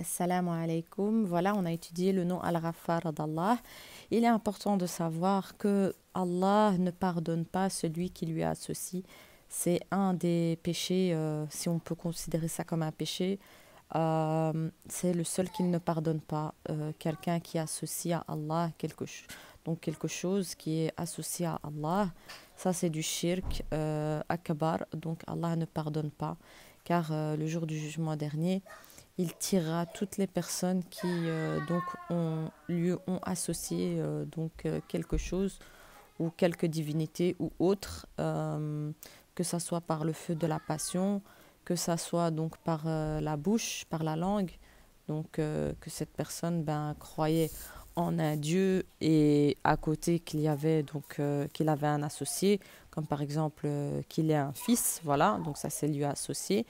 Assalamu alaikum. Voilà, on a étudié le nom Al-Ghaffar d'Allah. Il est important de savoir que Allah ne pardonne pas celui qui lui associe. C'est un des péchés, si on peut considérer ça comme un péché, c'est le seul qu'il ne pardonne pas. Quelqu'un qui associe à Allah donc quelque chose qui est associé à Allah, ça c'est du shirk akbar, donc Allah ne pardonne pas. Car le jour du jugement dernier, il tirera toutes les personnes qui lui ont associé quelque chose ou quelque divinité ou autre, que ça soit par le feu de la passion, que ça soit donc par la bouche, par la langue, que cette personne croyait en un Dieu et à côté qu'il avait un associé, comme par exemple qu'il ait un fils, voilà, donc ça c'est lui associé.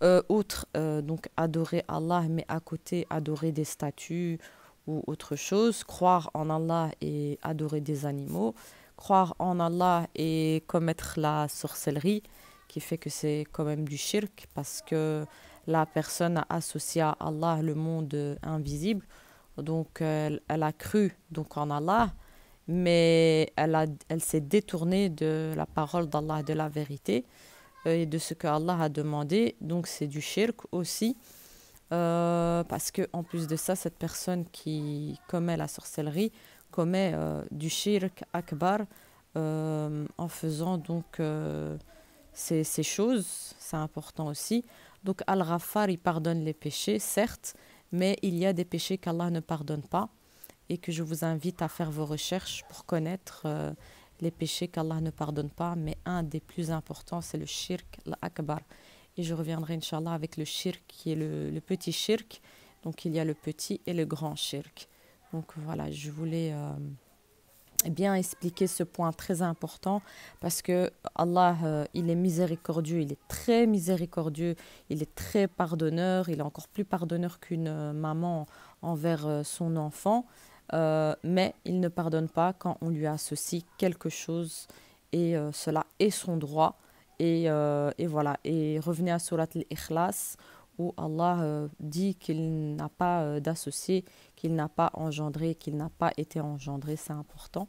Donc adorer Allah, mais à côté adorer des statues ou autre chose, croire en Allah et adorer des animaux, croire en Allah et commettre la sorcellerie, qui fait que c'est quand même du shirk, parce que la personne a associé à Allah le monde invisible, donc elle a cru donc en Allah, mais elle s'est détournée de la parole d'Allah, de la vérité et de ce que Allah a demandé. Donc c'est du shirk aussi, parce que en plus de ça, cette personne qui commet la sorcellerie commet du shirk akbar en faisant ces choses. C'est important aussi. Donc Al-Ghaffar, il pardonne les péchés, certes, mais il y a des péchés qu'Allah ne pardonne pas et que je vous invite à faire vos recherches pour connaître les péchés qu'Allah ne pardonne pas, mais un des plus importants, c'est le shirk al-akbar. Et je reviendrai, Inch'Allah, avec le shirk qui est le petit shirk. Donc il y a le petit et le grand shirk. Donc voilà, je voulais bien expliquer ce point très important, parce que Allah, il est miséricordieux, il est très miséricordieux, il est très pardonneur, il est encore plus pardonneur qu'une maman envers son enfant. Mais il ne pardonne pas quand on lui associe quelque chose, et cela est son droit. Et voilà. Et revenez à Surat al-Ikhlas, où Allah dit qu'il n'a pas d'associé, qu'il n'a pas engendré, qu'il n'a pas été engendré. C'est important.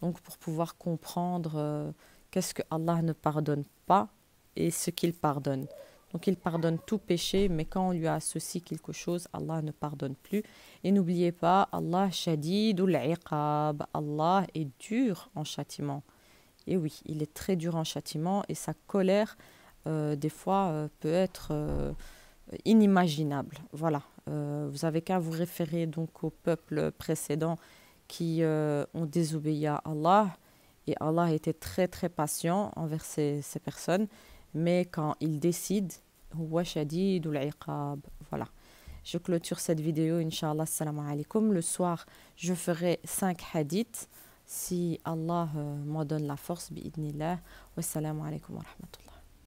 Donc pour pouvoir comprendre qu'est-ce que Allah ne pardonne pas et ce qu'il pardonne. Donc il pardonne tout péché, mais quand on lui associe quelque chose, Allah ne pardonne plus. Et n'oubliez pas, Allah shadidul iqab, Allah est dur en châtiment. Et oui, il est très dur en châtiment, et sa colère, des fois, peut être inimaginable. Voilà. Vous avez qu'à vous référer donc au peuple précédent qui ont désobéi à Allah. Et Allah était très très patient envers ces personnes. Mais quand il décide, huwa shadidul iqab. Voilà. Je clôture cette vidéo, Inch'Allah, salam alaikum. Le soir, je ferai 5 hadiths, si Allah m'en donne la force, bi'idnillah. Wassalamu alaikum wa rahmatullah.